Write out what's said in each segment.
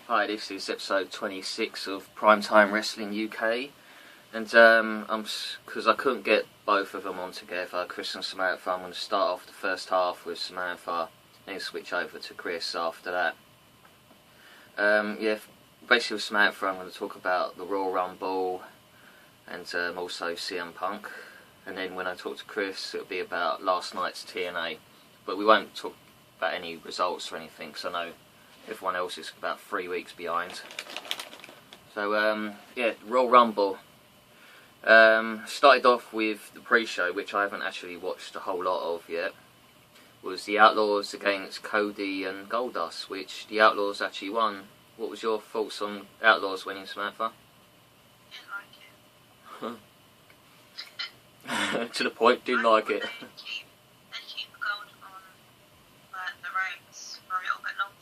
Hi, this is episode 26 of Primetime Wrestling UK, and because I couldn't get both of them on together, Chris and Samantha, I'm going to start off the first half with Samantha, then switch over to Chris after that. Basically with Samantha, I'm going to talk about the Royal Rumble and also CM Punk, and then when I talk to Chris, it'll be about last night's TNA, but we won't talk about any results or anything, because I know everyone else is about 3 weeks behind. So, Royal Rumble. Started off with the pre-show, which I haven't actually watched a whole lot of yet. Was the Outlaws against Cody and Goldust, which the Outlaws actually won. What was your thoughts on Outlaws winning, Samantha? Didn't like it. To the point, didn't like it. They keep the gold on the ropes for a little bit longer.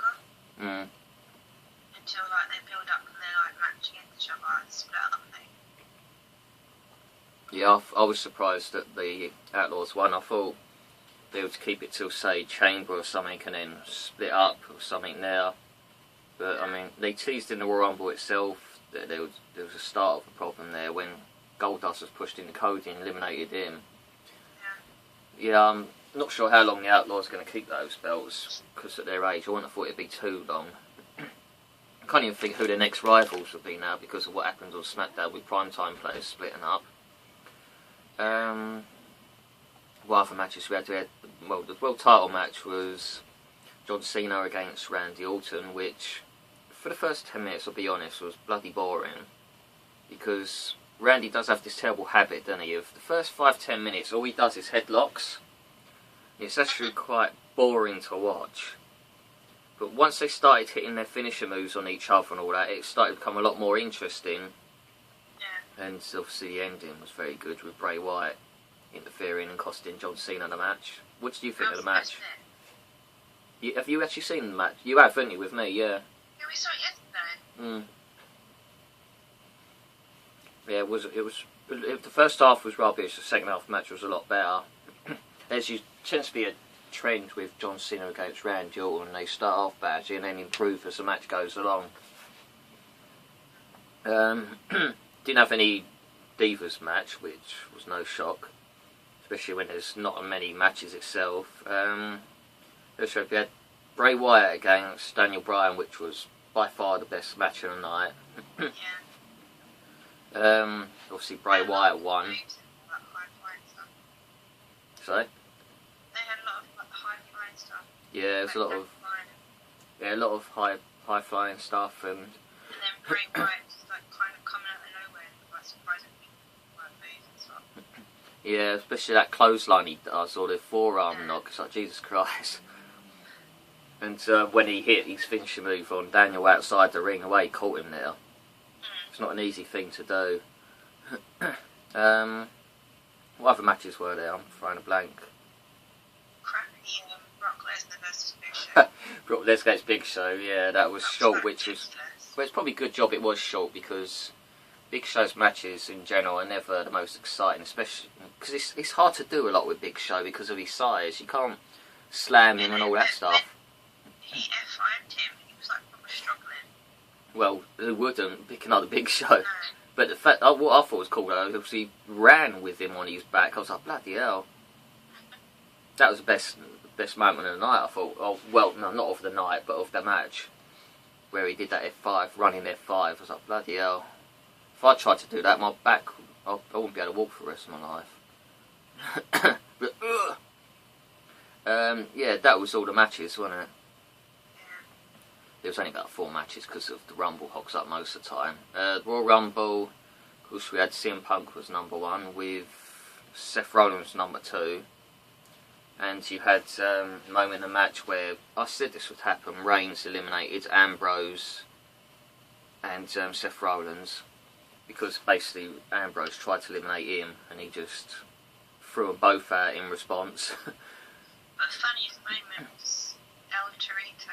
Until they build up and they match against each other and split up. Yeah, I was surprised that the Outlaws won. I thought they would keep it till, say, Chamber or something and then split up or something there. But, I mean, they teased in the Royal Rumble itself that there was a start of a problem there when Goldust was pushed into Cody and eliminated him. Yeah, I'm not sure how long the Outlaws are going to keep those belts, because at their age I wouldn't have thought it'd be too long. I can't even think who their next rivals would be now because of what happened on SmackDown with Primetime players splitting up. What other matches we had? The world title match was John Cena against Randy Orton, which for the first 10 minutes, I'll be honest, was bloody boring, because Randy does have this terrible habit, doesn't he, of the first 5-10 minutes all he does is headlocks. It's actually quite boring to watch. But once they started hitting their finisher moves on each other and all that, it started to become a lot more interesting. Yeah. And obviously the ending was very good with Bray Wyatt interfering and costing John Cena the match. What did you think of the match? Have you actually seen the match? You have, haven't you, with me? Yeah. Yeah, we saw it yesterday. Yeah, the first half was rubbish, the second half of the match was a lot better. Tends to be a trend with John Cena against Randy Orton. They start off badly and then improve as the match goes along. Didn't have any Divas match, which was no shock, especially when there's not many matches itself. We had Bray Wyatt against Daniel Bryan, which was by far the best match of the night. Obviously Bray Wyatt won. Sorry? They had a lot of high flying stuff. Yeah, there's a lot of high flying stuff, and then Bray Wyatt just kind of coming out of nowhere and surprising people with moves and stuff. Yeah, especially that clothesline he does, or the forearm knock. It's like, Jesus Christ. And when he hit his finishing move on Daniel outside the ring, away, caught him there. It's not an easy thing to do. What other matches were there? I'm throwing a blank. Crappy Brock Lesnar versus Big Show. Brock Lesnar against Big Show, yeah, that was short, which was... Ridiculous. Well, it's probably a good job it was short, because Big Show's matches in general are never the most exciting, especially because it's hard to do a lot with Big Show because of his size. You can't slam him and all that stuff. He F5'd him, he was probably struggling. Well, who wouldn't, picking up the Big Show? No. But the fact, what I thought was cool though, was he ran with him on his back. I was like, bloody hell. That was the best moment of the night, I thought. Oh, well, no, not of the night, but of the match. Where he did that F5, running F5. I was like, bloody hell. If I tried to do that, my back, I wouldn't be able to walk for the rest of my life. But, yeah, that was all the matches, wasn't it? There was only about 4 matches because of the Rumble hogs up most of the time. Royal Rumble, of course we had CM Punk was number 1 with Seth Rollins number 2. And you had a moment in the match where I said this would happen. Reigns eliminated Ambrose and Seth Rollins, because basically Ambrose tried to eliminate him and he just threw them both out in response. But the funniest moment was El Torito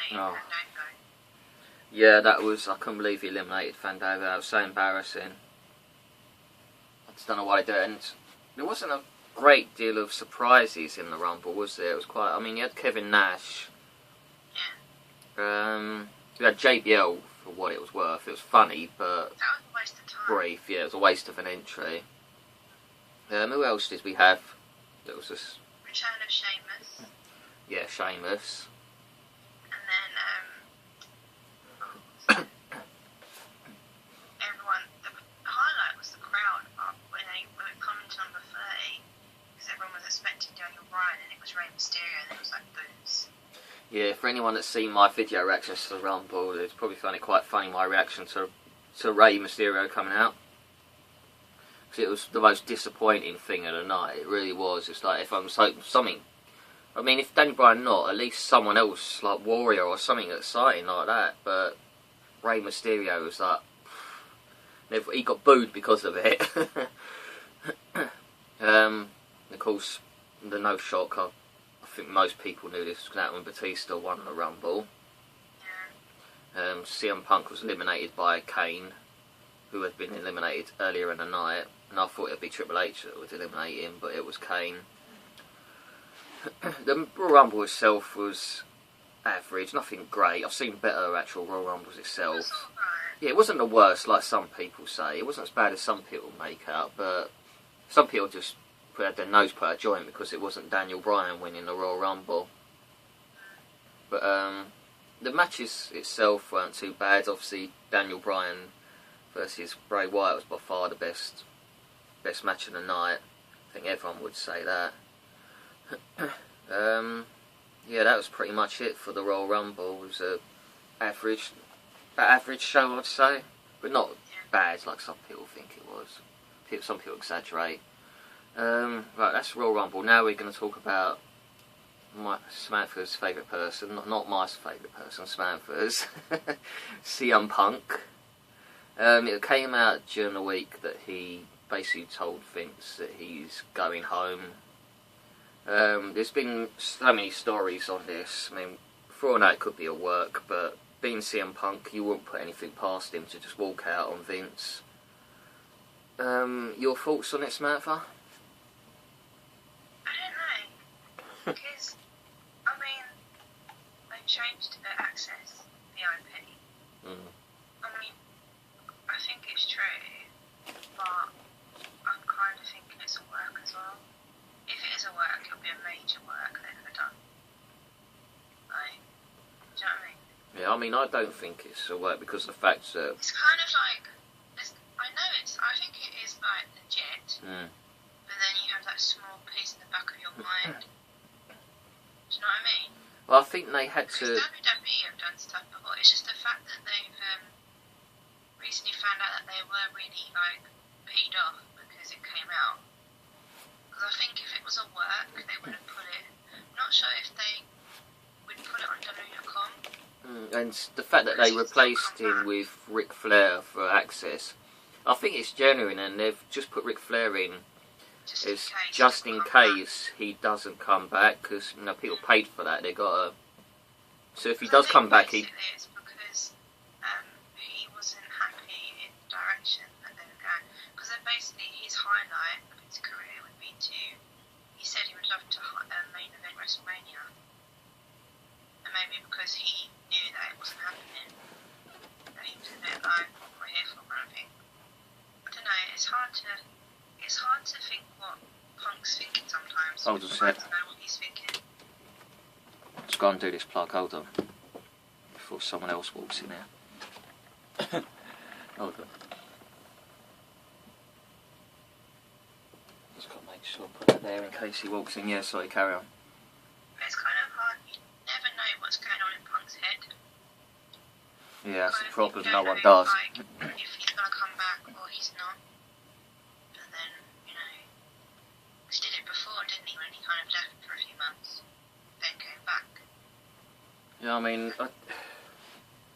eliminating Fandango. Yeah, that was, I couldn't believe he eliminated Fandango. That was so embarrassing. I just don't know why they did it. And there wasn't a great deal of surprises in the Rumble, was there? It was quite, I mean, you had Kevin Nash. Yeah. We had JBL for what it was worth. It was funny, but That was a waste of time. brief. Yeah, it was a waste of an entry. Who else did we have? That was just Return of Sheamus. yeah, Sheamus. And then, everyone, the highlight was the crowd when they were coming to number 30, because everyone was expecting Daniel Bryan and it was Rey Mysterio and it was like boos. Yeah, for anyone that's seen my video reactions to the Rumble, it's probably found it quite funny, my reaction to Rey Mysterio coming out. Because it was the most disappointing thing of the night, it really was. It's like, if I'm something, I mean, if Daniel Bryan not, at least someone else, like Warrior or something exciting like that, but Rey Mysterio was like, he got booed because of it. Of course, the no shock, I think most people knew this was that when Batista won the Rumble. Yeah. CM Punk was eliminated by Kane, who had been eliminated earlier in the night, and I thought it would be Triple H that would eliminate him, but it was Kane. The Royal Rumble itself was average, nothing great. I've seen better actual Royal Rumbles It was itself. alright. Yeah, it wasn't the worst like some people say. It wasn't as bad as some people make out, but some people just had their nose put out of joint because it wasn't Daniel Bryan winning the Royal Rumble. But the matches itself weren't too bad. Obviously, Daniel Bryan versus Bray Wyatt was by far the best match of the night. I think everyone would say that. Yeah, that was pretty much it for the Royal Rumble. It was a average show, I'd say, but not bad like some people think it was. Some people exaggerate. Right, that's Royal Rumble. Now we're going to talk about Samantha's favourite person, not my favourite person, Samantha's, CM Punk. It came out during the week that he basically told Vince that he's going home. There's been so many stories on this. I mean, for all that it could be a work, but being CM Punk, you wouldn't put anything past him to just walk out on Vince. Your thoughts on it, Samantha? I don't know, because, I mean, they changed the access VIP. I mean, I think it's true, but I'm kind of thinking it's a work as well. If it is a work, it'll be a major work they've ever done. Like, do you know what I mean? Yeah, I mean, I don't think it's a work because of the fact that... It's kind of like, I think it is like legit, but then you have that small piece in the back of your mind. Do you know what I mean? Well, I think they had Because to... WWE have done stuff before. It's just the fact that they've recently found out that they were really like peed off because it came out. Because I think if it was a work, they would have put it. Not sure if they would put it on WWE.com. And the fact that they replaced him with Ric Flair for Axxess, I think it's genuine, and they've just put Ric Flair in just in case he doesn't come back, because people paid for that. They got a... So if he does come back, he... It's because he wasn't happy in the direction that they were going. Because basically his highlight of his career would be to... He said he would love to main event WrestleMania. And maybe because he knew that it wasn't happening, that he was a bit like, what we're here for, kind of thing. I don't know, it's hard to think what Punk's thinking sometimes. Hold on a It's sec. hard to know what he's thinking. Let's go and do this plug, hold on. Before someone else walks in here. Hold on. Just got to make sure I put that there in case he walks in. Yeah, sorry, carry on. It's kind of hard, you never know what's going on in Punk's head. Yeah, that's the problem, You no don't one know, does. Like, if he's going to come back or he's not. But then, you know, he did it before, didn't he, when he kind of left for a few months, then came back. Yeah, I mean,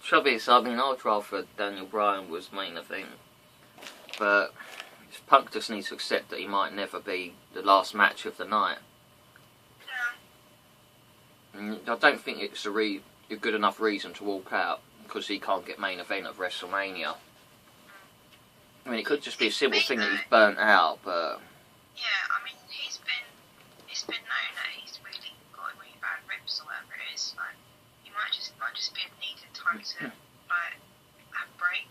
trouble is, I mean, I'd rather Daniel Bryan was main event, but Punk just needs to accept that he might never be the last match of the night. Yeah. And I don't think it's a good enough reason to walk out because he can't get main event of WrestleMania. I mean, it could just be a simple thing that he's burnt out, but... Yeah, I mean, it's been known that he's really got really bad ribs or whatever it is. Like, he might just be a needed time to like have a break.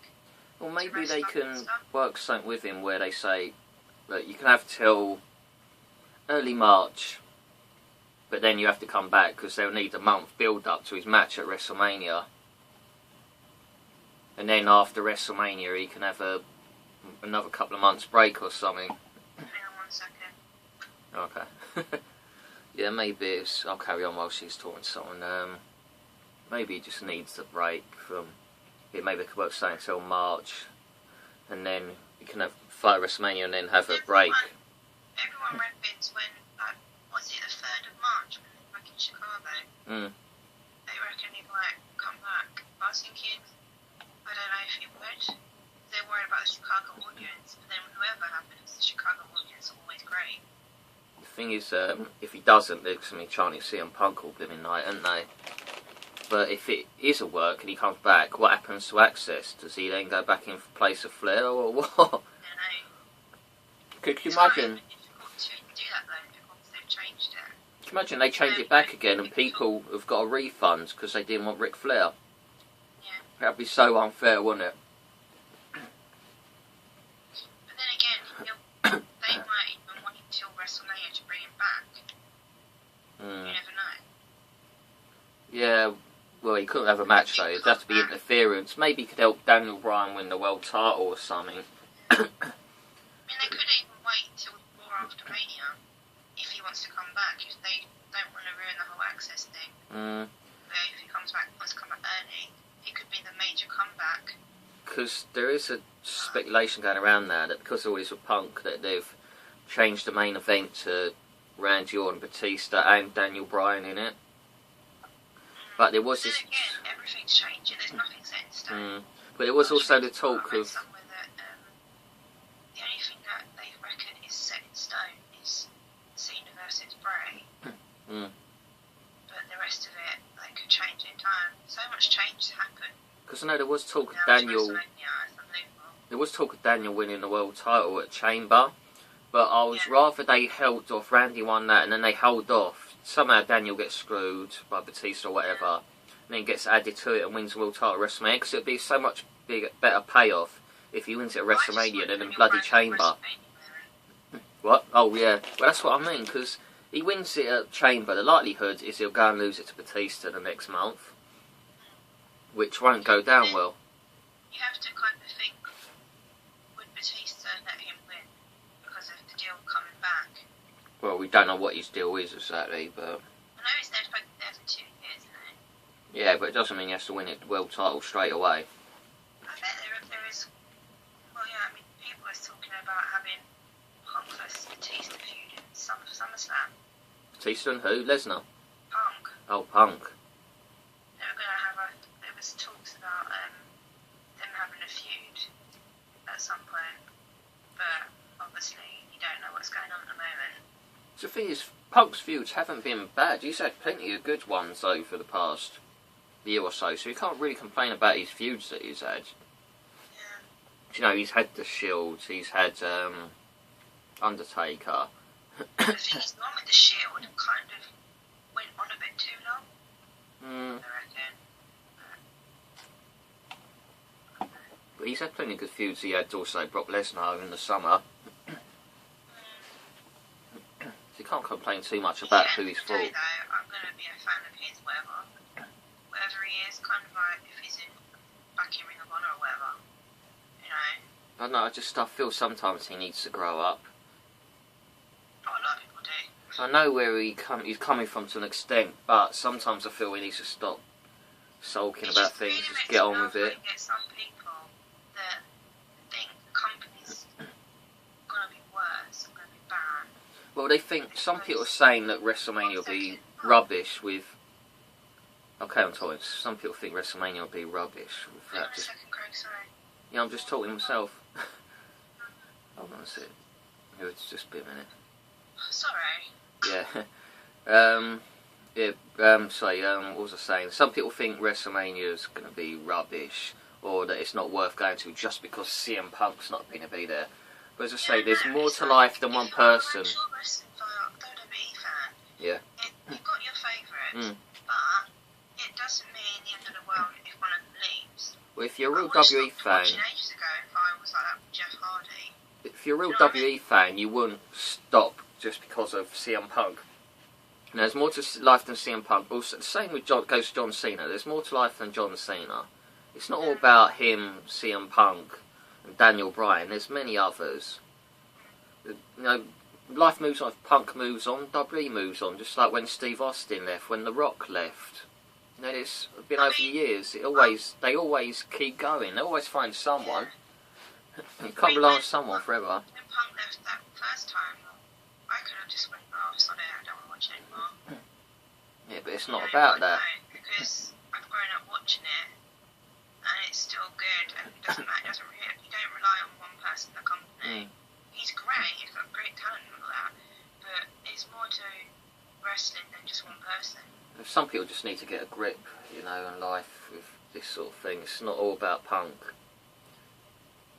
Well, maybe rest they up can and stuff. work something with him where they say, look, you can have till early March, but then you have to come back because they'll need a month build up to his match at WrestleMania. And then after WrestleMania, he can have another couple of months break or something. Hang on 1 second. Okay. Yeah, maybe it's... I'll carry on while she's talking to someone. Maybe he just needs a break from... Yeah, maybe they could work something until March. And then you can have fight WrestleMania and then have a break. Everyone reckons when, like, was it the 3rd of March when they were back in Chicago? They reckon he might come back. But I was thinking, I don't know if he would. They're worried about the Chicago audience. But then whoever happens, the Chicago audience are always great. The thing is, if he doesn't, they're going to be chanting CM Punk all blooming night, aren't they? But if it is a work and he comes back, what happens to Axxess? Does he then go back in place of Flair or what? I don't know. Could you It's imagine? quite difficult to do that though because they've changed it. Can you imagine they change it back again and people have got a refund because they didn't want Ric Flair? Yeah. That'd be so unfair, wouldn't it? But then again, they might even wait until WrestleMania to bring him back. You never know. Yeah, well, he couldn't have a match though. It'd have to be interference. Maybe he could help Daniel Bryan win the world title or something. I mean, they could even wait till more after Mania if he wants to come back. If they don't want to ruin the whole Axxess thing. But if he wants to come back early, it could be the major comeback. Because there is a speculation going around now that because of all this with Punk, that they've changed the main event to Randy Orton, Batista and Daniel Bryan in it. But there was Then this... again, everything's changing. There's nothing set in stone. But there was also the talk I read of... somewhere that the only thing that they reckon is set in stone is Cena versus Bray. But the rest of it, they could change in time. So much change has happened. Because I know there was talk of Now Daniel... it's unbelievable. There was talk of Daniel winning the world title at Chamber. But I was rather they held off. Randy won that and then they held off. Somehow Daniel gets screwed by Batista or whatever. And then gets added to it and wins the world title at WrestleMania. Because it would be so much better payoff if he wins it at WrestleMania than in bloody Chamber. What? Oh yeah. Well, that's what I mean. Because he wins it at Chamber. The likelihood is he'll go and lose it to Batista the next month. Which won't go down well. You have to kind of think, would Batista let him win because of the deal coming back? Well, we don't know what his deal is exactly, but... I know he's there for 2 years, isn't it? Yeah, but it doesn't mean he has to win it the world title straight away. I bet there is... Well, yeah, I mean, people are talking about having Punk versus Batista feud in SummerSlam. Batista and who? Lesnar? Punk. Oh, Punk. They were going to have there was talks about them having a feud at some point. But obviously, you don't know what's going on at the moment. The thing is, Punk's feuds haven't been bad. He's had plenty of good ones, though, for the past year or so. So you can't really complain about his feuds that he's had. Yeah. You know, he's had The Shield, he's had Undertaker. The thing is, the one with the Shield kind of went on a bit too long, I reckon. But he's had plenty of good feuds. He had also Brock Lesnar in the summer. So you can't complain too much about who he's for. Though, I'm going to be a fan of his, whatever he is, kind of like if he's back in Ring of Honor or whatever, you know. I don't know, I feel sometimes he needs to grow up. Oh, a lot of people do. I know where he's coming from to an extent, but sometimes I feel he needs to stop sulking about things, really just get on with it. Get some people that think companies gonna be worse, gonna be bad. Well, they think, some people are saying that WrestleMania will be rubbish with... Okay, I'm talking. Some people think WrestleMania will be rubbish with Hang on that. a second, Craig, sorry. Yeah, I'm just talking to myself. Hold on a sec. It's just be a minute. Sorry. Yeah. What was I saying? Some people think WrestleMania is going to be rubbish, or that it's not worth going to just because CM Punk's not going to be there. But as I say, there's more to life than one person. If you're a wrestling WWE fan, Yeah. you've got your favourites, but it doesn't mean the end of the world if one of Well, if you're a real I WWE stopped fan, watching ages ago if I was like that with Jeff Hardy. if you're a real You know what I WWE fan, you wouldn't stop just because of CM Punk. And there's more to life than CM Punk. Also, the same with goes to John Cena. There's more to life than John Cena. It's not all about him, CM Punk, and Daniel Bryan. There's many others. You know, life moves on. If Punk moves on, WWE moves on. Just like when Steve Austin left, when The Rock left. You know, it's been over the years. They always keep going. They always find someone. You can't rely on someone forever. When Punk left that first time, I could have just went, oh, sorry, I don't want to watch it anymore. Yeah, but it's not about that. No, because I've grown up watching it, and it's still good, and it doesn't matter. You don't rely on one person in the company. He's great. He's got great talent and all that, but it's more to wrestling than just one person. Some people just need to get a grip, you know, in life with this sort of thing. It's not all about Punk.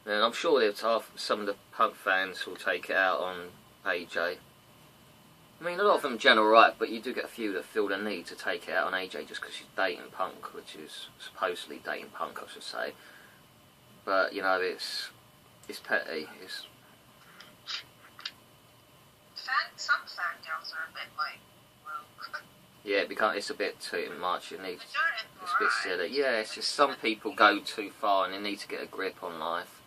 And I'm sure some of the Punk fans will take it out on AJ. I mean, a lot of them general right, but you do get a few that feel the need to take it out on AJ just because she's dating Punk, which is supposedly dating Punk, I should say. But, you know, it's petty. Some fangirls are a bit like, well... Yeah, it's a bit too much. It's a bit Right. silly. Yeah, it's just some people go too far and they need to get a grip on life.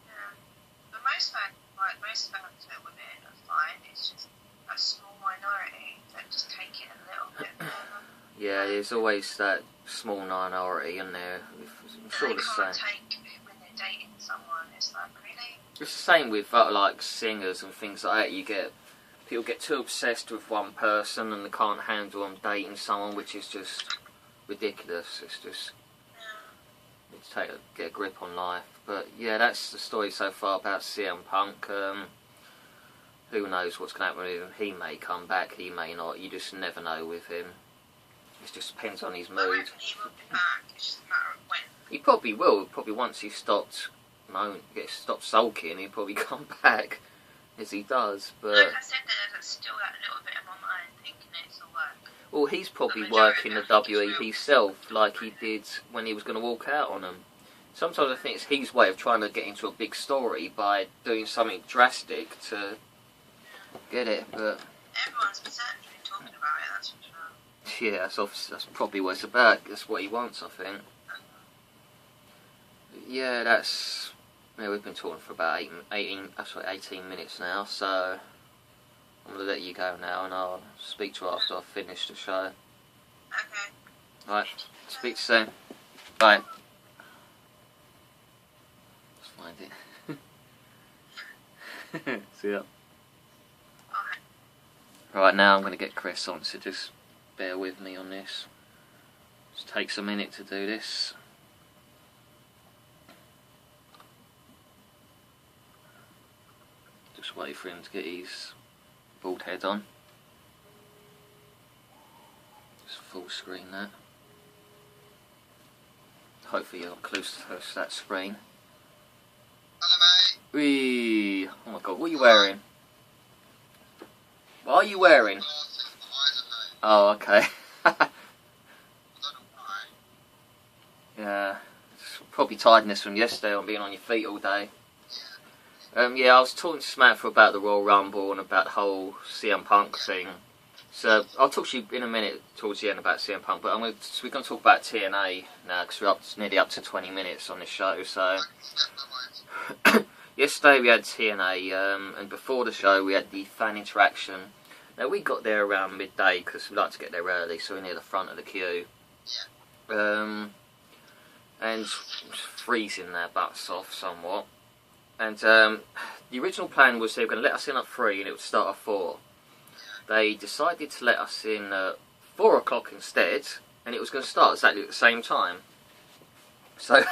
Yeah. But most fans that women are fine. It's just a small minority that just take it a little bit further. Yeah, there's always that small minority in there. I'm sure the same. They can't take when they're dating someone. It's like, really? It's the same with like singers and things like that. People get too obsessed with one person and they can't handle them dating someone, which is just ridiculous. It's just you need to get a grip on life. But yeah, that's the story so far about CM Punk. Who knows what's going to happen with him? He may come back, he may not. You just never know with him. It just depends on his mood. I reckon he will be back. It's just a matter of when. He probably will. Probably once he stopped sulking, he'll probably come back. As he does, but... Like I said, there's still that little bit of my mind thinking it's all work. Well, he's probably working the WE himself, like he did when he was going to walk out on them. Sometimes I think it's his way of trying to get into a big story by doing something drastic to get it, but... Everyone's certainly been talking about it, that's for sure. Yeah, that's probably what it's about. That's what he wants, I think. Yeah, that's... Yeah, we've been talking for about 18 minutes now, so I'm going to let you go now and I'll speak to you after I've finished the show. Okay. Alright, speak soon. Bye. Let's find it. See ya. Right, now I'm going to get Chris on, so just bear with me on this. It takes a minute to do this. Just wait for him to get his bald head on. Just full screen that. Hopefully you're close to that screen. Hello, mate. Whee! Oh my god, what are you wearing? What are you wearing? Oh, okay. Yeah, it's probably tiredness from yesterday on being on your feet all day. Yeah, I was talking to Samantha about the Royal Rumble and about the whole CM Punk thing. So I'll talk to you in a minute towards the end about CM Punk, but we're going to talk about TNA now because we're nearly up to 20 minutes on this show. So yesterday we had TNA, and before the show we had the fan interaction. Now we got there around midday because we like to get there early, so we're near the front of the queue. And it's freezing their butts off somewhat. And the original plan was they were going to let us in at 3 and it would start at 4. They decided to let us in at 4 o'clock instead, and it was going to start exactly at the same time. So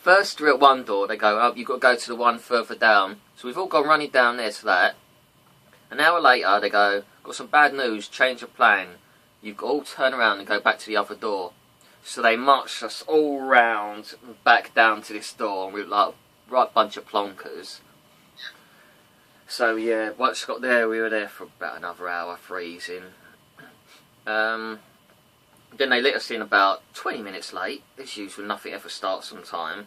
first we're at one door, they go, oh, you've got to go to the one further down. So we've all gone running down there to that. An hour later they go, got some bad news, change of plan. You've got to all turn around and go back to the other door. So they marched us all round back down to this door, and we were like, right bunch of plonkers. So yeah, once we got there, we were there for about another hour freezing. Then they let us in about 20 minutes late. As usual, nothing ever starts on time.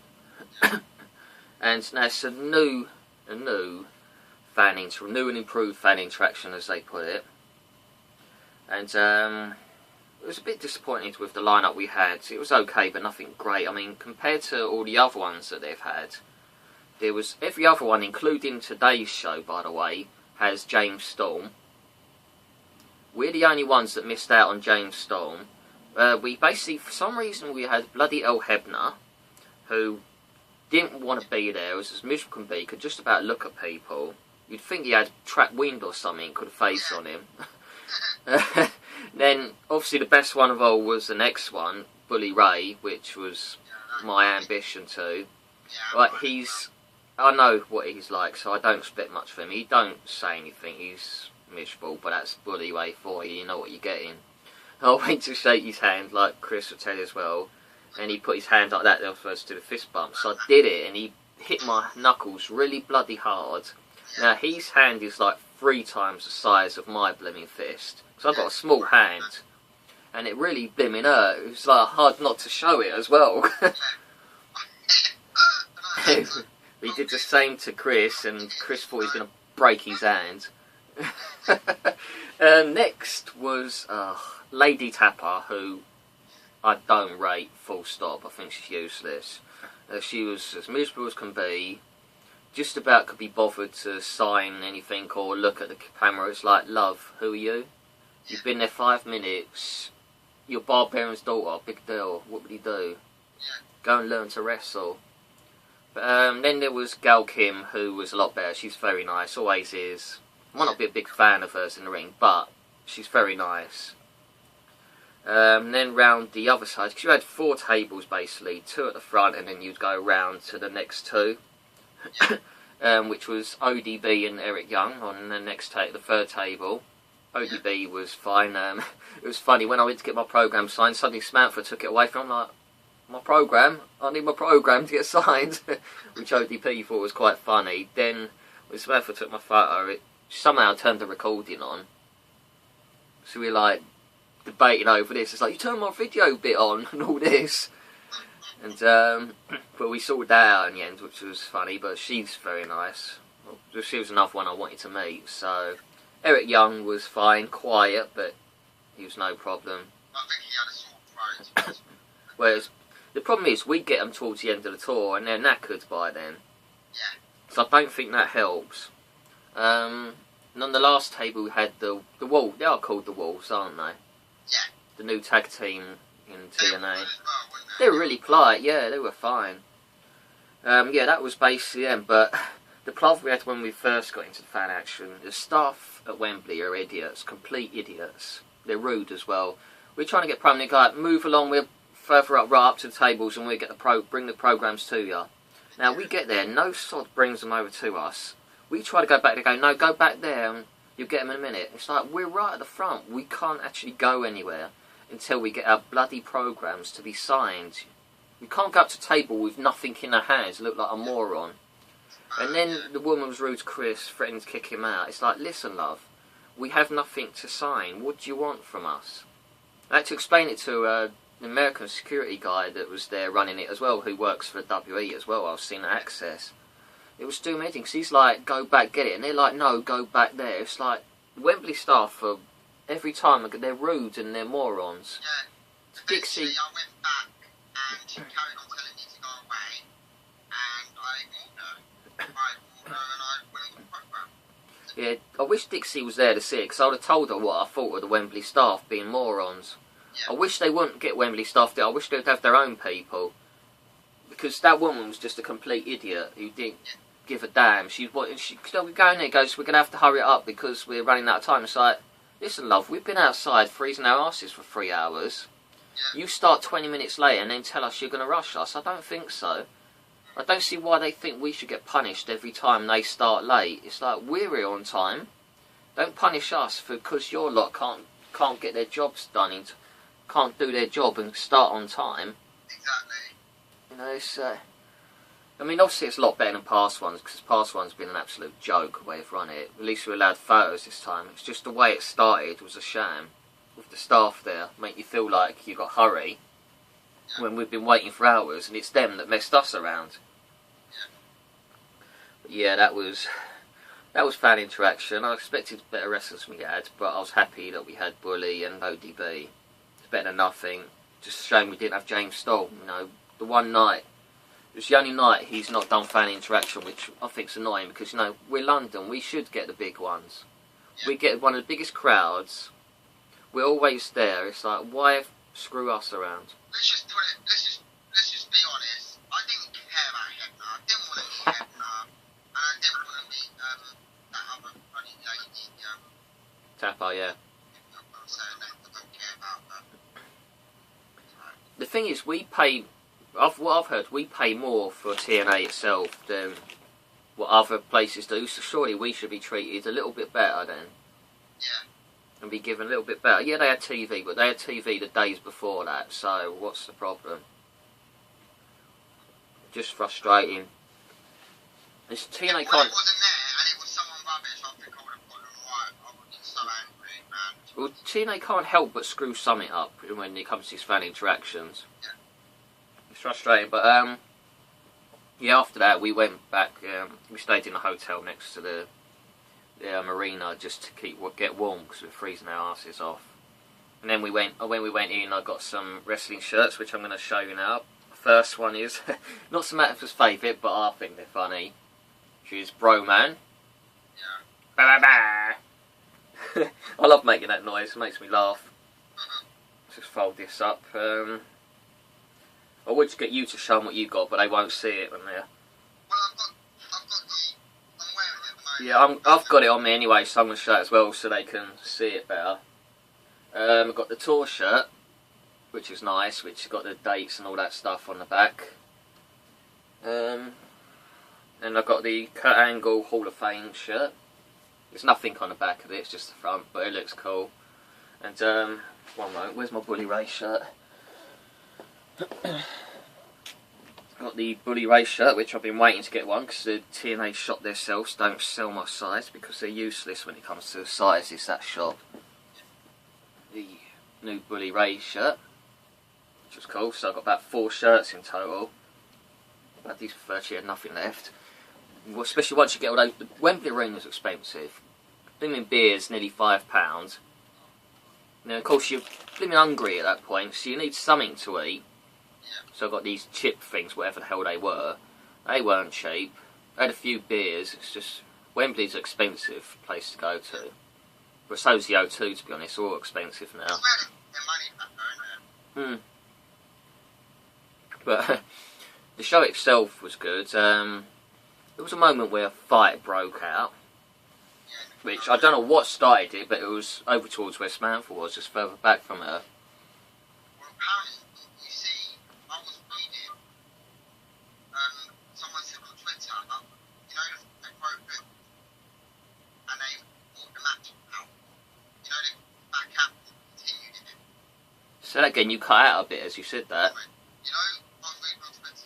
And now it's a new and improved fan interaction, as they put it. And it was a bit disappointing with the lineup we had. It was okay, but nothing great. I mean, compared to all the other ones that they've had, there was every other one, including today's show, by the way, has James Storm. We're the only ones that missed out on James Storm. We basically, for some reason, we had bloody El Hebner, who didn't want to be there. It was as miserable can be. Could just about look at people. You'd think he had trapped wind or something. Could have face on him. Then, obviously, the best one of all was the next one, Bully Ray, which was my ambition too. Like, I know what he's like, so I don't expect much from him. He don't say anything. He's miserable, but that's Bully Ray for you. You know what you're getting. I went to shake his hand, like Chris would tell you as well, and he put his hand like that. They were supposed to do the fist bump, so I did it, and he hit my knuckles really bloody hard. Now his hand is like 3 times the size of my blooming fist, because I've got a small hand, and it really blooming hurt. It was like hard not to show it as well. We did the same to Chris, and Chris thought he was going to break his hand. Next was Lady Tapper, who I don't rate, full stop. I think she's useless. She was as miserable as can be. Just about could be bothered to sign anything or look at the camera. It's like, love, who are you? You've been there 5 minutes. You're Barbarian's daughter, big deal. What would he do? Go and learn to wrestle. But then there was Gal Kim, who was a lot better. She's very nice, always is. I might not be a big fan of hers in the ring, but she's very nice. Then round the other side, because you had 4 tables basically, 2 at the front, and then you'd go round to the next 2, which was ODB and Eric Young on the next the 3rd table. ODB was fine. It was funny, when I went to get my programme signed, suddenly Samantha took it away from me. I'm like, my programme? I need my programme to get signed. Which ODB thought was quite funny. Then when Samantha took my photo, it somehow turned the recording on. So we were like debating over this. It's like, you turned my video bit on and all this. And but we sorted that out in the end, which was funny. But she's very nice. Well, she was another one I wanted to meet. So Eric Young was fine, quiet, but he was no problem. I think he had a sore throat. Whereas the problem is, we get them towards the end of the tour and they're knackered by then. Yeah. So I don't think that helps. And on the last table we had the Wall. They are called the Wolves, aren't they? Yeah. The new tag team in TNA. They were really polite, yeah, they were fine. Yeah, that was basically them, but the problem we had when we first got into the fan action, the staff at Wembley are idiots, complete idiots. They're rude as well. We're trying to get prominent, like, move along, we're further up, right up to the tables, and we get bring the programmes to you. Now we get there, no sod brings them over to us. We try to go back, they go, no, go back there, and you'll get them in a minute. It's like, we're right at the front, we can't actually go anywhere until we get our bloody programmes to be signed. We can't go up to table with nothing in our hands, look like a moron. And then the woman was rude to Chris, threatening to kick him out. It's like, listen, love, we have nothing to sign, what do you want from us? I had to explain it to an American security guy that was there running it as well, who works for WE as well. I've seen Access. It was doom editing, because he's like, go back, get it. And they're like, no, go back there. It's like, Wembley staff are, every time, they're rude and they're morons. Yeah. Dixie. I went back and he carried on telling me to go away. And I ignored and I went on the programme. Yeah, I wish Dixie was there to see it, because I would have told her what I thought of the Wembley staff being morons. Yeah. I wish they wouldn't get Wembley staff there. I wish they'd have their own people. Because that woman was just a complete idiot who didn't give a damn. We're going there, goes, we're going to have to hurry it up because we're running out of time. It's like, listen, love, we've been outside freezing our asses for 3 hours. Yeah. You start 20 minutes late and then tell us you're going to rush us. I don't think so. I don't see why they think we should get punished every time they start late. It's like, we're here on time. Don't punish us because your lot can't get their jobs done, can't do their job and start on time. Exactly. You know, it's, I mean, obviously it's a lot better than past ones, because past ones have been an absolute joke the way they've run it. At least we allowed photos this time. It's just the way it started was a sham. with the staff there make you feel like you got hurry when we've been waiting for hours, and it's them that messed us around. But yeah, that was fan interaction. I expected better wrestlers than we had, but I was happy that we had Bully and ODB. It's better than nothing. Just a shame we didn't have James Stoll. You know, the one night, it was the only night he's not done fan interaction, which I think's annoying because, you know, we're London. We should get the big ones. We get one of the biggest crowds. We're always there. It's like, why screw us around? Let's just put it. Let's just be honest. I didn't care about Hebner. I didn't want to meet Hebner, and I didn't want to meet that other bloody lady. Tapper, yeah. I'm saying that I don't care about that. The thing is, we pay. What I've heard, we pay more for TNA itself than what other places do. So surely we should be treated a little bit better then. Yeah. And be given a little bit better. Yeah, they had TV, but they had TV the days before that, so what's the problem? Just frustrating. This TNA When can't... it wasn't there and it was someone rubbish, I think I would have put them right. I would be so angry, man. Well, TNA can't help but screw something up when it comes to these fan interactions. Yeah. It's frustrating, but yeah, after that we went back, we stayed in a hotel next to the marina just to get warm because we're freezing our asses off. And then when we went in, I got some wrestling shirts which I'm going to show you now. First one is not Samantha's favourite, but I think they're funny. She's Broman. Yeah. Ba ba ba. I love making that noise. It makes me laugh. Just fold this up. I would get you to show them what you got, but they won't see it when they're... Well, I'm wearing it at the moment. Yeah, I've got it on me anyway, so I'm going to show it as well so they can see it better. I've got the tour shirt, which is nice, which has got the dates and all that stuff on the back. And I've got the Kurt Angle Hall of Fame shirt. There's nothing on the back of it, it's just the front, but it looks cool. And, one moment, where's my Bully Ray shirt? Got the Bully Ray shirt, which I've been waiting to get one because the TNA shop themselves don't sell my size because they're useless when it comes to sizes, that shop. The new Bully Ray shirt, which was cool, so I've got about 4 shirts in total. But these virtually had nothing left. Well, especially once you get all those. The Wembley Arena's expensive. Blooming beer's nearly £5. Now, of course, you're blooming hungry at that point, so you need something to eat. So I got these chip things, whatever the hell they were. They weren't cheap. I had a few beers. It's just Wembley's an expensive place to go to. But so's the O2, to be honest. They're all expensive now. But the show itself was good. There was a moment where a fight broke out, which I don't know what started it, but it was over towards where Samantha was, just further back from her. Well, apparently, you see, I was reading, someone said on Twitter, you know, they broke it, and they brought the match out. You know, they back out and continued it. So again, you cut out a bit as you said that. You know, I was reading on Twitter,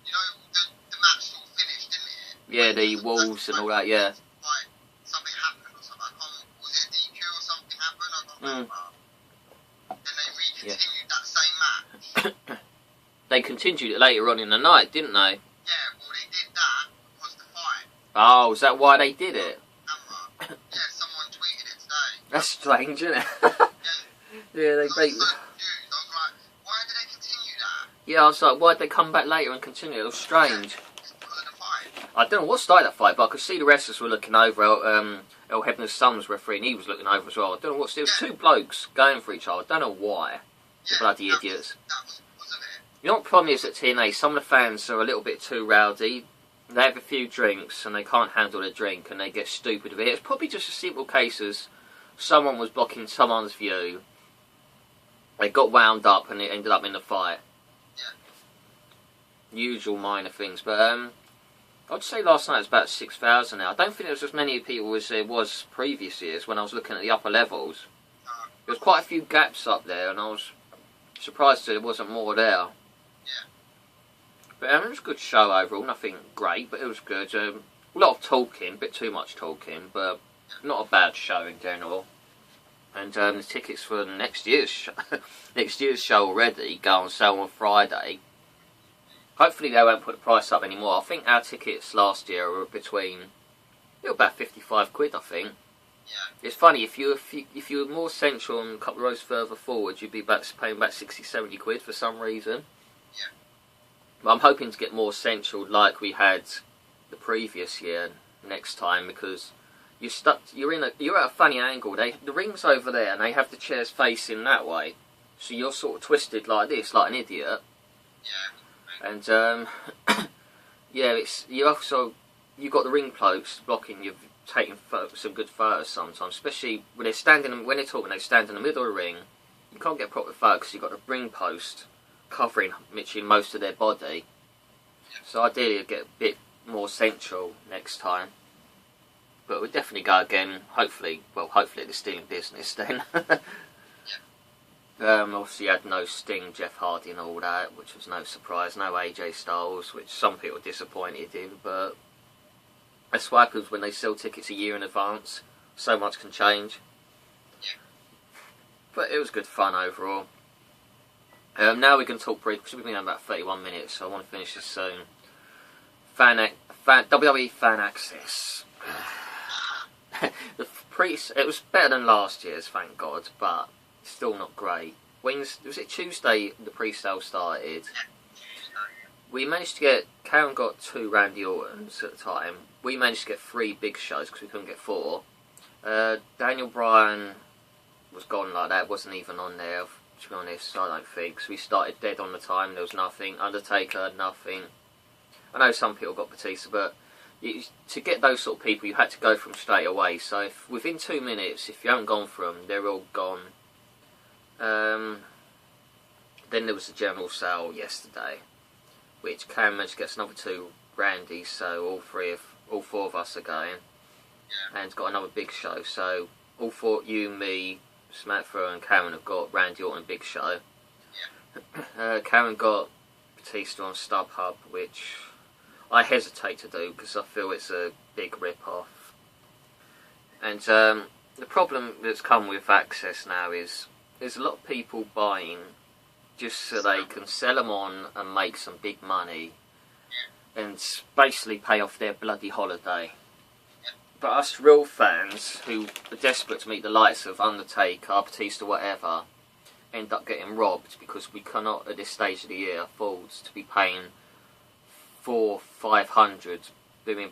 you know, the match sort of finished, didn't it? Yeah, the walls and all that, yeah. Like, something happened or something. I can't remember, was it a DQ or something happened? I don't remember. Then they re-continued that same match. They continued it later on in the night, didn't they? Yeah, well, they did that was the fight. Oh, is that why they did it? Camera. Yeah, someone tweeted it today. That's strange, isn't it? Yeah, they I was so beat. confused. I was like, why did they continue that? Yeah, I was like, why'd they come back later and continue? It was strange. It's because of the fight. I don't know what started that fight, but I could see the wrestlers were looking over. El Hebner's son was refereeing, he was looking over as well. I don't know what. There was 2 blokes going for each other. I don't know why. The bloody idiots. That was because of it. You know what the problem is at TNA? Some of the fans are a little bit too rowdy. They have a few drinks and they can't handle the drink and they get stupid with it. It's probably just a simple case as someone was blocking someone's view. They got wound up and it ended up in the fight. Yeah. Usual minor things, but I'd say last night was about 6,000 now. I don't think there was as many people as there was previous years when I was looking at the upper levels. There was quite a few gaps up there and I was surprised that there wasn't more there. Yeah. But it was a good show overall, nothing great, but it was good. A lot of talking, a bit too much talking, but not a bad show in general. And the tickets for next year's show already go on sale on Friday. Hopefully they won't put the price up anymore. I think our tickets last year were about 55 quid, I think. Yeah. It's funny, if you were more central and a couple of rows further forward, you'd be paying about 60, 70 quid for some reason. Yeah. But I'm hoping to get more central like we had the previous year next time, because you're at a funny angle. The ring's over there and they have the chairs facing that way, so you're sort of twisted like this, like an idiot. Yeah. And yeah, you've got the ring posts blocking you taking some good photos sometimes, especially when they stand in the middle of the ring. You can't get proper photos because you've got the ring post covering most of their body. So ideally you'd get a bit more central next time. But we'll definitely go again, hopefully they're still in business then. Obviously you had no Sting, Jeff Hardy and all that, which was no surprise. No AJ Styles, which some people are disappointed in, but that's what happens when they sell tickets a year in advance. So much can change. But it was good fun overall. Now we can talk briefly, because we've been on about 31 minutes, so I want to finish this soon. WWE Fan Access. It was better than last year's, thank God, but still not great. Was it Tuesday the pre-sale started? We managed to get, Karen got 2 Randy Ortons at the time. We managed to get 3 big shows because we couldn't get 4. Daniel Bryan was gone like that, wasn't even on there, to be honest, I don't think. So we started dead on the time, there was nothing. Undertaker, nothing. I know some people got Batista, but to get those sort of people, you had to go for them straight away. So if within 2 minutes, if you haven't gone for them, they're all gone. Then there was the general sale yesterday, which Karen managed to get another 2 Randys, so all 4 of us are going. And got another big show, so all 4, you, me, Samantha and Karen have got Randy Orton Big Show. Karen got Batista on StubHub, which I hesitate to do because I feel it's a big rip-off. And the problem that's come with Access now is there's a lot of people buying just so they can sell them on and make some big money and basically pay off their bloody holiday. But us real fans who are desperate to meet the likes of Undertaker, Batista, whatever, end up getting robbed because we cannot at this stage of the year afford to be paying £400-500 billion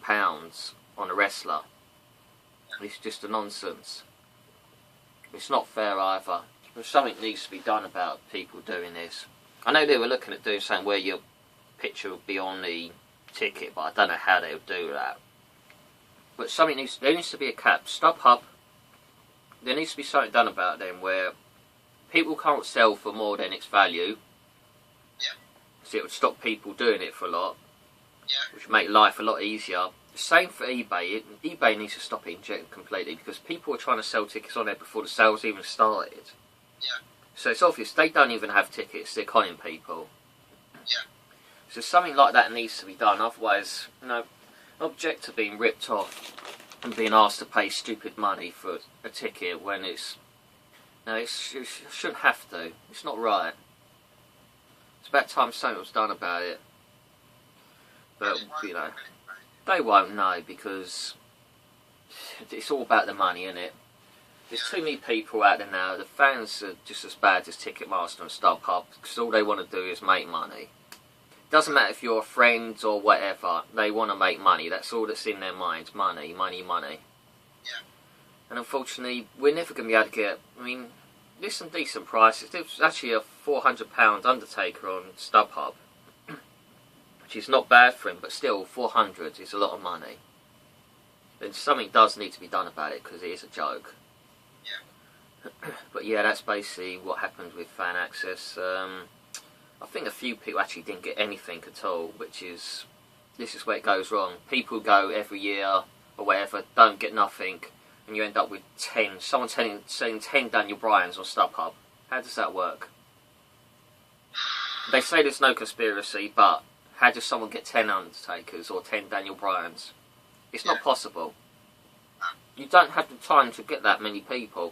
on a wrestler. It's just a nonsense. It's not fair either. Something needs to be done about people doing this. I know they were looking at doing something where your picture would be on the ticket, but I don't know how they would do that. But there needs to be a cap. StubHub, there needs to be something done about them where people can't sell for more than its value. So it would stop people doing it for a lot, which would make life a lot easier. Same for eBay. eBay needs to stop it completely because people are trying to sell tickets on there before the sales even started. So it's obvious they don't even have tickets, they're conning people. So something like that needs to be done, otherwise, object to being ripped off and being asked to pay stupid money for a ticket when it shouldn't have to. It's not right. It's about time something was done about it. But, they won't know because it's all about the money, isn't it? There's too many people out there now. The fans are just as bad as Ticketmaster and StubHub because all they want to do is make money. Doesn't matter if you're a friend or whatever, they want to make money. That's all that's in their minds. Money, money, money. And unfortunately, we're never going to be able to get... there's some decent prices. There's actually a £400 Undertaker on StubHub, which is not bad for him, but still, 400 is a lot of money. And something does need to be done about it, because it is a joke. But yeah, that's basically what happened with Fan Access. I think a few people actually didn't get anything at all, this is where it goes wrong. People go every year or whatever, don't get nothing, and you end up with 10. Someone selling 10 Daniel Bryans on StubHub. How does that work? They say there's no conspiracy, but how does someone get 10 Undertakers or 10 Daniel Bryans? It's not possible. You don't have the time to get that many people.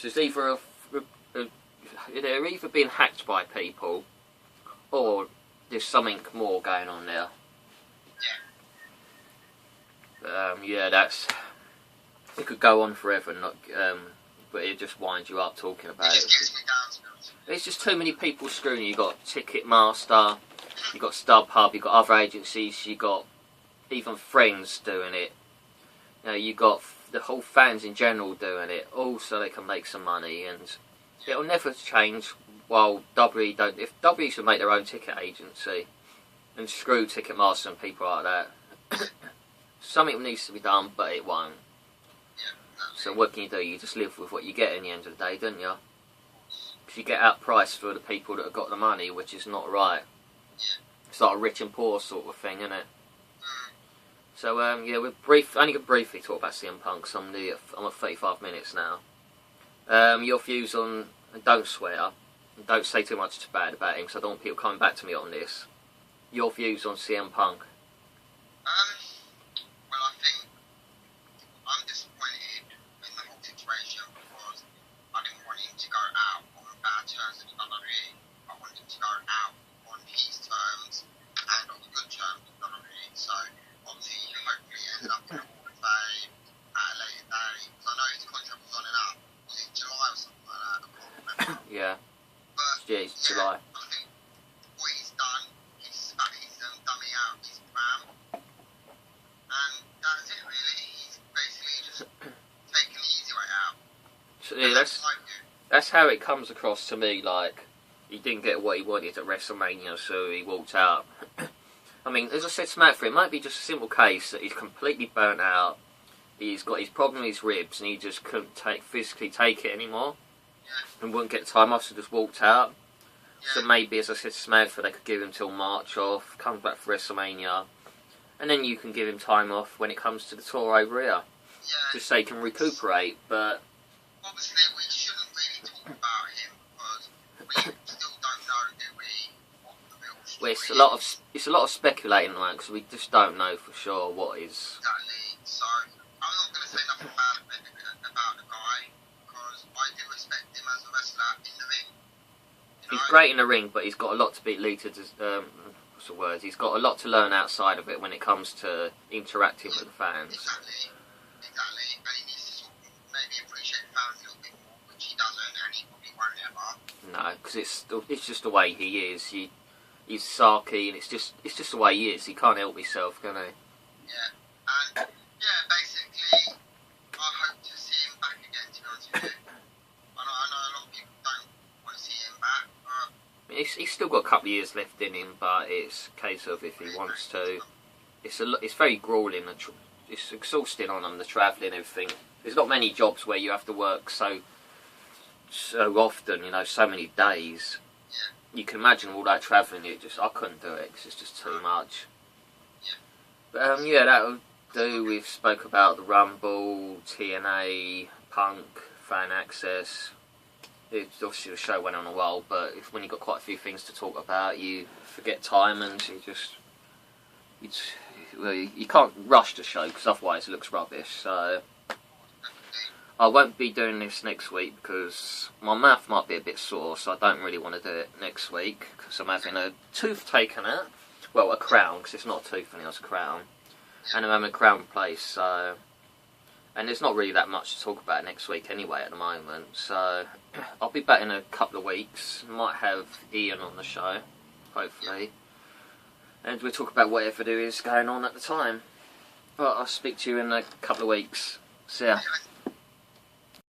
So it's they're either being hacked by people, or there's something more going on there. Yeah, that's... It could go on forever, but it just winds you up talking about it. There's just too many people screwing you. You've got Ticketmaster, you've got StubHub, you've got other agencies, you've got even friends doing it. You know, you've got the whole fans in general doing it, all so they can make some money, and it'll never change while WWE don't... If WWE should make their own ticket agency, and screw Ticketmaster and people like that, something needs to be done, but it won't. So what can you do? You just live with what you get in the end of the day, don't you? Because you get outpriced for the people that have got the money, which is not right. It's like a rich and poor sort of thing, isn't it? So yeah, only going to briefly talk about CM Punk, because I'm at 35 minutes now. Your views on... Don't swear. Don't say too much bad about him, because I don't want people coming back to me on this. Your views on CM Punk? Well, I think I'm disappointed in the whole situation because I didn't want him to go out on bad terms with WWE. I wanted him to go out on his terms and on the good terms with WWE. So obviously, hopefully, he ended up in a Hall of Fame at a later date. Because I know his contract was on and up. Was it July or something like that? I can't remember. Yeah. But Yeah, it's July. I think what he's done, he's spat his dummy out his pram. And that's it really. He's basically just taking the easy way out. So, yeah, that's how it comes across to me, like, he didn't get what he wanted at WrestleMania, so he walked out. I mean, as I said to Matt, it might be just a simple case that he's completely burnt out, he's got his problem with his ribs, and he just couldn't physically take it anymore, and wouldn't get time off, so just walked out. So maybe, as I said to Samantha, they could give him till March off, comes back for WrestleMania, and then you can give him time off when it comes to the tour over here, just so he can recuperate. But obviously we shouldn't really talk about him because we still don't know, do we, what the real story is. It's a lot of speculating on that, because we just don't know for sure what is. Exactly. So I'm not going to say nothing bad about the guy because I do respect him as a wrestler in the ring. He's great in the ring, but he's got a lot to be what's the word? He's got a lot to learn outside of it when it comes to interacting with the fans. Exactly. And he needs to sort of maybe appreciate the fans a little bit more, which he doesn't, and he probably won't ever. No, because it's just the way he is. He's sarky, and it's just the way he is. He can't help himself, can he? Yeah, and basically, I hope to see him back again. To be honest with you, I know a lot of people don't want to see him back, but He's still got a couple of years left in him, but it's a case of if he wants to. It's very grueling. It's exhausting on him, the travelling, everything. There's not many jobs where you have to work so often, you know, so many days. You can imagine all that travelling. I couldn't do it because it's just too much. But yeah, that'll do. We've spoke about the Rumble, TNA, Punk, Fan Access. Obviously the show went on a while, but when you've got quite a few things to talk about, you forget time, and you can't rush the show because otherwise it looks rubbish. So I won't be doing this next week because my mouth might be a bit sore, so I don't really want to do it next week because I'm having a tooth taken out. Well, a crown, because it's not a tooth anymore, it's a crown. And I'm having a crown replaced, so... And there's not really that much to talk about next week anyway at the moment, so I'll be back in a couple of weeks. Might have Ian on the show, hopefully. And we'll talk about whatever there is going on at the time. But I'll speak to you in a couple of weeks. See ya.